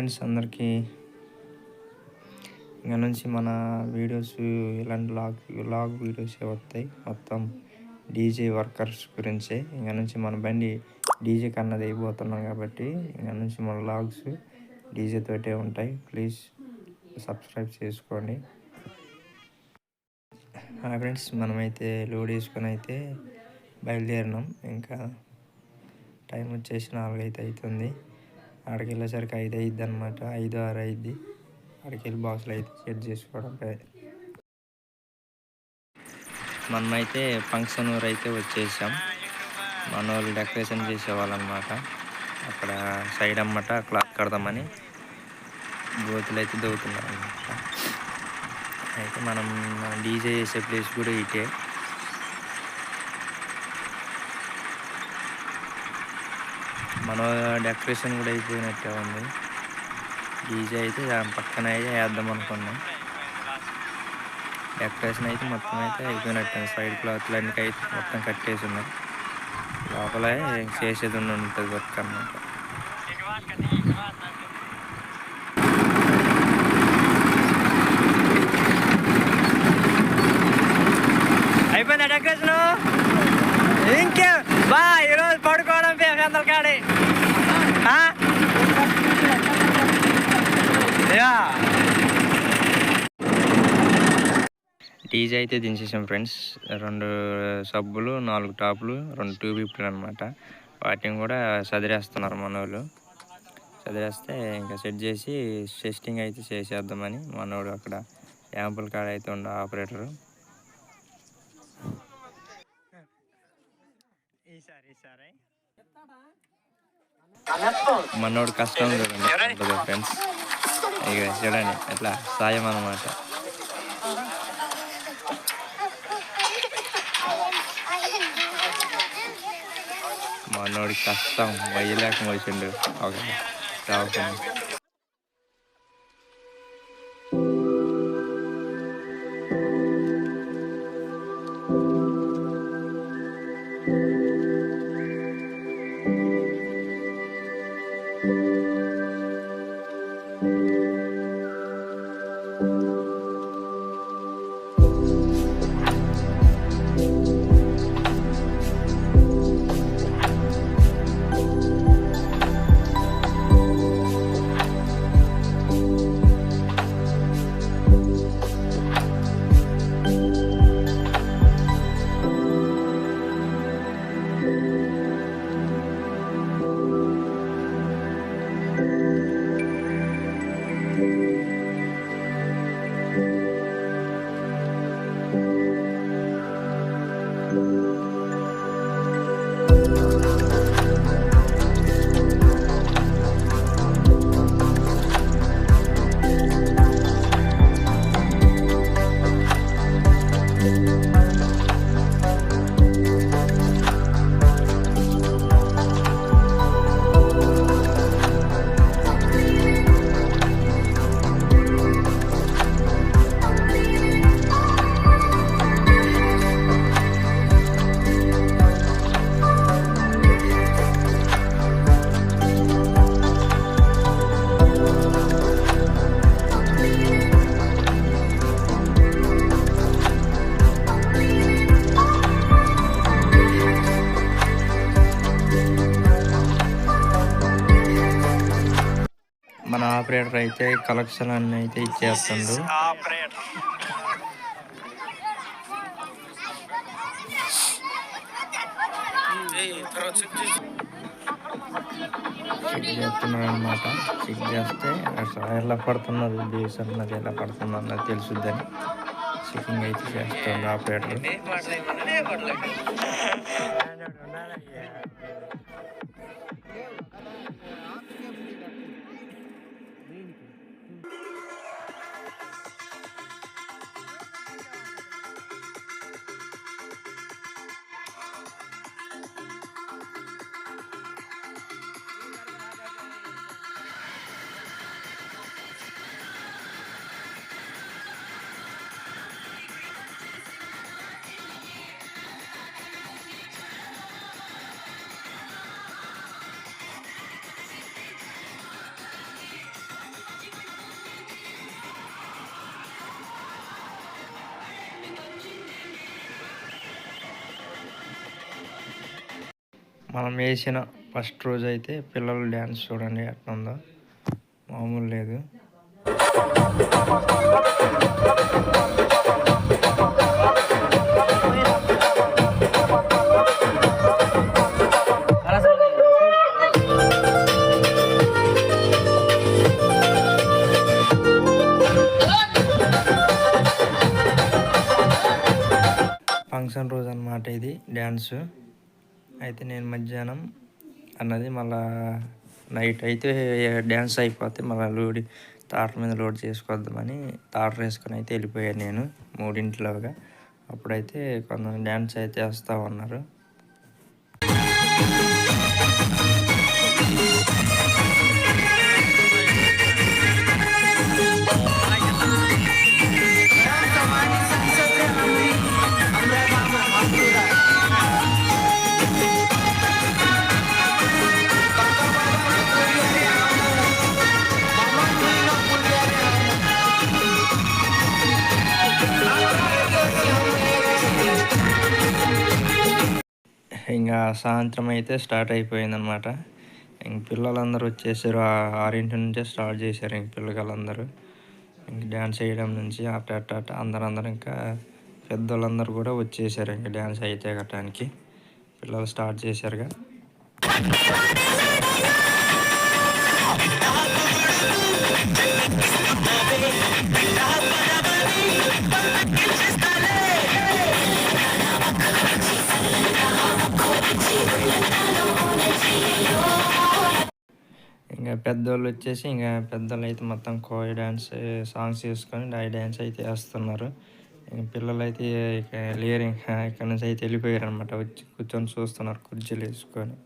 Friends అందరికీ ఇంకా నుంచి మన వీడియోస్ ఇలాంటి లాగ్ వీడియోస్ వస్తాయి. మొత్తం డీజే వర్కర్స్ గురించే. ఇంకా నుంచి మన బండి డీజే కన్నది అయిపోతున్నాం కాబట్టి ఇంకా నుంచి మన లాగ్స్ డీజే తోటే ఉంటాయి. ప్లీజ్ సబ్స్క్రైబ్ చేసుకోండి. ఫ్రెండ్స్ మనమైతే లోడ్ వేసుకొని అయితే బయలుదేరినాం. ఇంకా టైం వచ్చేసి 4 అయితే అవుతుంది. అక్కడికి వెళ్ళేసరికి 5 అయిద్ది అనమాట. 5, 6 అయిద్ది. అక్కడికి వెళ్ళి బాక్స్లో అయితే సెట్ చేసుకోవడం. మనమైతే ఫంక్షన్ ఊరు అయితే వచ్చేసాం. మన వాళ్ళు డెకరేషన్ చేసేవాళ్ళు అనమాట. అక్కడ సైడ్ అమ్మట క్లాత్ కడదామని గోతులు అయితే దవ్వుతున్నారు అనమాట. అయితే మనం డీజే చేసే ప్లేస్ కూడా ఇటే. మన డెకరేషన్ కూడా అయిపోయినట్టే ఉంది. డీజే అయితే దాని పక్కన అయితే వేద్దాం అనుకున్నాం. డెకరేషన్ అయితే మొత్తం అయితే అయిపోయినట్టు. సైడ్ క్లాత్లు అన్నీ అయితే మొత్తం కట్టేసి ఉన్నాయి. లోపల చేసేది ఉంటుంది వర్క్ అన్నమాట. అయిపోయిందా డెకరేషన్? ఇంకే బా ఈరోజు పడుకోవడం పేరు కాడే. డీజే అయితే దించేసాం ఫ్రెండ్స్. 2 సబ్బులు, 4 టాపులు, 2 ట్యూబిప్లు అనమాట. వాటిని కూడా సదిరేస్తున్నారు మన వాళ్ళు. సదిరేస్తే ఇంకా సెట్ చేసి టెస్టింగ్ అయితే చేసేద్దామని మనోడు అక్కడ యాంపుల్ కాడ అయితే ఉండే ఆపరేటరు. మనోడు కష్టం చూడండి ఫ్రెండ్స్. ఇక చూడండి ఎట్లా సాయం అన్నమాట. మనోడి కష్టం మొయ్యలేక మోసిండు. మన ఆపరేటర్ అయితే కలెక్షన్ అన్ని అయితే ఇచ్చేస్తుండు. చెక్ చేస్తున్నాడు అనమాట. చెక్ చేస్తే ఎలా పడుతున్నది బేస్ అన్నది ఎలా పడుతుంది అన్నది తెలుసుద్దని చెకింగ్ అయితే చేస్తుంది ఆపరేటర్. మనం వేసిన ఫస్ట్ రోజు అయితే పిల్లలు డ్యాన్స్ చూడండి ఎట్లా ఉందో, మామూలు లేదు. ఫంక్షన్ రోజు అన్నమాట ఇది డ్యాన్సు. అయితే నేను మధ్యాహ్నం అన్నది మళ్ళా నైట్ అయితే డ్యాన్స్ అయిపోతే మళ్ళీ తాటర్ మీద లోడ్ చేసుకొద్దామని తాటర్ వేసుకొని అయితే వెళ్ళిపోయాను నేను 3 అప్పుడైతే కొంతమంది డ్యాన్స్ అయితే వేస్తూ ఉన్నారు. ఇంకా సాయంత్రం అయితే స్టార్ట్ అయిపోయిందనమాట. ఇంక పిల్లలందరూ వచ్చేసారు. 6 నుంచే స్టార్ట్ చేశారు ఇంక పిల్లగాళ్ళందరూ ఇంక డ్యాన్స్ వేయడం నుంచి అట్ట అందరూ ఇంకా పెద్దోళ్ళందరూ కూడా వచ్చేసారు ఇంక డ్యాన్స్ అయితే కట్టడానికి. పిల్లలు స్టార్ట్ చేశారుగా. ఇంకా పెద్దోళ్ళు వచ్చేసి ఇంకా పెద్దోళ్ళు అయితే మొత్తం కోయి డ్యాన్స్ సాంగ్స్ వేసుకొని డ్యాన్స్ అయితే వేస్తున్నారు. ఇంక పిల్లలు అయితే ఇక లేరు, ఇంకా ఇక్కడ నుంచి అయితే వెళ్ళిపోయారు అనమాట. వచ్చి కూర్చొని చూస్తున్నారు కుర్చీలు వేసుకొని.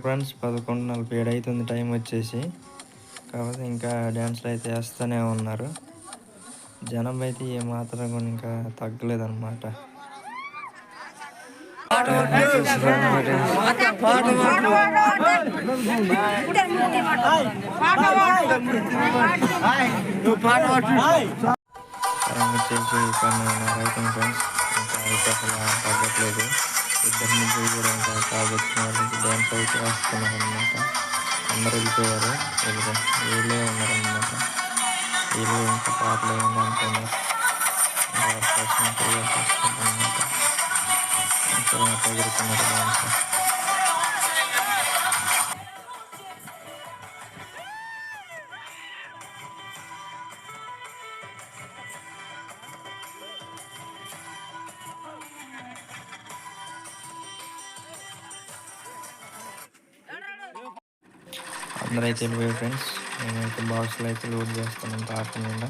ఫ్రెండ్స్ 11:47 అవుతుంది టైం వచ్చేసి. కాకపోతే ఇంకా డ్యాన్స్లు అయితే వేస్తూనే ఉన్నారు. జనం అయితే ఏమాత్రం కూడా ఇంకా తగ్గలేదన్నమాట. వచ్చేసి కొన్ని రైతులు ఫ్రెండ్స్ ఇంకా అయితే అసలు తగ్గట్లేదు. 2 కూడా ఇంకా తాగొచ్చిన వాళ్ళకి డ్యాన్స్ అయితే వేస్తున్నారు అనమాట. అందరూ వెళ్ళిపోయారు, వీళ్ళే ఉన్నారనమాట. వీళ్ళు ఇంకా పాటలు ఏమైనా అనుకున్నారు. ఇంకా అనమాట ఇంకా ఎగురుతున్నారు డ్యాన్స్. అందరూ అయితే వెళ్ళిపోయారు ఫ్రెండ్స్. నేనైతే బాక్స్లో అయితే లోడ్ చేస్తాను తాట నిండా.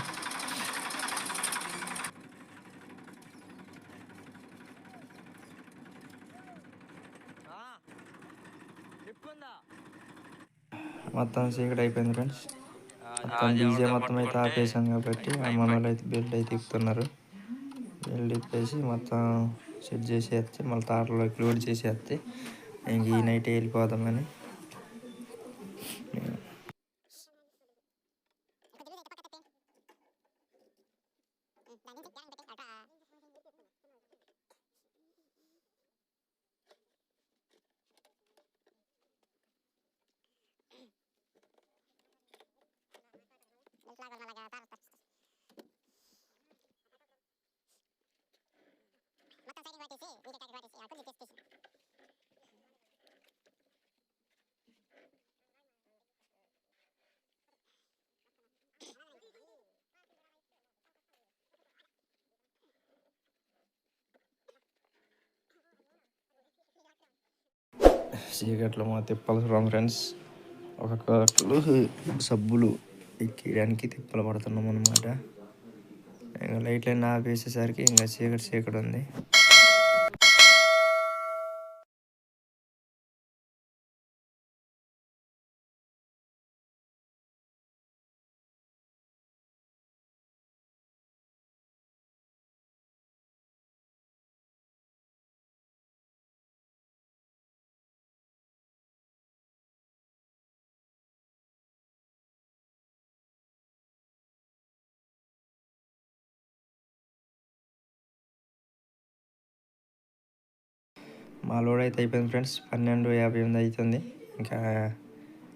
మొత్తం చీకటి అయిపోయింది ఫ్రెండ్స్. మొత్తం డీజే మొత్తం అయితే ఆపేసాం కాబట్టి మన వాళ్ళు అయితే బెల్ట్ అయితే తిప్పుతున్నారు. బెల్ట్ తిప్పేసి మొత్తం సెట్ చేసేస్తే మళ్ళీ తాటలోకి లోడ్ చేసేస్తే ఇంక ఈ నైట్ వెళ్ళిపోదామని. చీకట్లో మా తిప్పలు ఫ్రెండ్స్. ఒక్కొక్కట్లు సబ్బులు ఎక్కియడానికి తిప్పలు పడుతున్నాం అన్నమాట. ఇంకా లైట్లన్నీ ఆపేసేసరికి ఇంకా చీకటి ఉంది. మా లోడ్ అయితే అయిపోయింది ఫ్రెండ్స్. 12:58 అవుతుంది. ఇంకా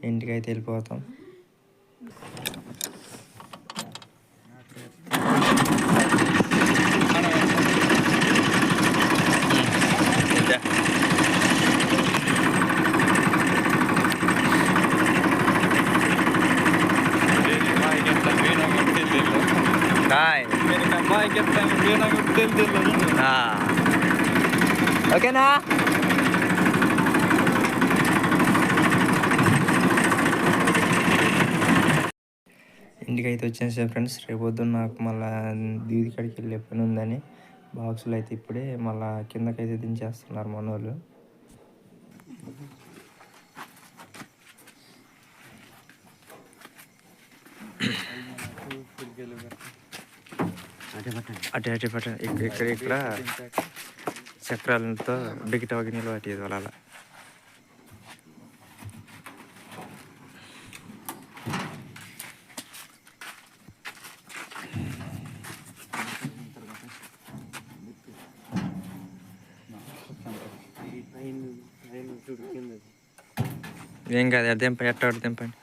ఇంటికి అయితే వెళ్ళిపోతాం. ఓకేనా? ఇంటికి అయితే వచ్చేసాను ఫ్రెండ్స్. రేపు పొద్దున్న నాకు మళ్ళీ దీది కాడికి వెళ్ళే పని ఉందని బాక్సులు అయితే ఇప్పుడే మళ్ళీ కిందకైతే దించేస్తున్నారు మన వాళ్ళు. అటే పట్టండి. ఇక్కడ చక్రాలతో బిగిట వగి నిలబట్టేది వాళ్ళ. ఏం కాదు, అది దింపండి. ఎట్ట దింపండి.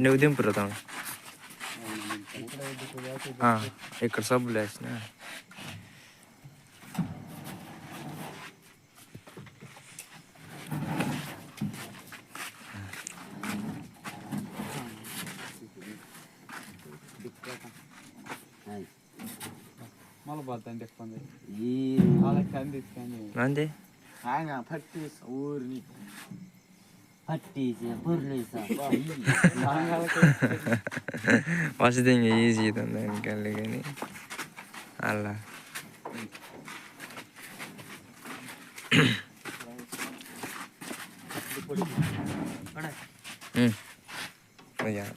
నువ్వు దింపురు తాను. ఇక్కడ సబ్బులు వేసిన అంతే. వసతి ఇంకా ఈజీ దానికెళ్ళి కానీ అలా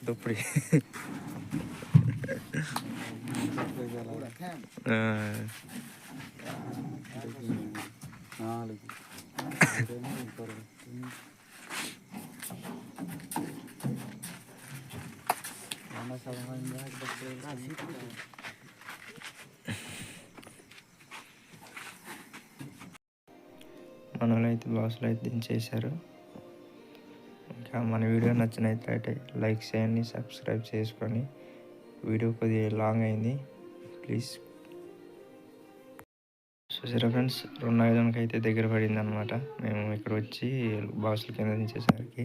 దుప్పటి మనలో అయితే బాక్స్లో అయితే దించేశారు. ఇంకా మన వీడియో నచ్చినట్లయితే లైక్ చేయండి, సబ్స్క్రైబ్ చేసుకొని. వీడియో కొద్దిగా లాంగ్ అయింది, ప్లీజ్. చూసారా ఫ్రెండ్స్, 2 గంటలకి అయితే దగ్గర పడింది అనమాట. మేము ఇక్కడ వచ్చి బాక్సుల కింద దించేసరికి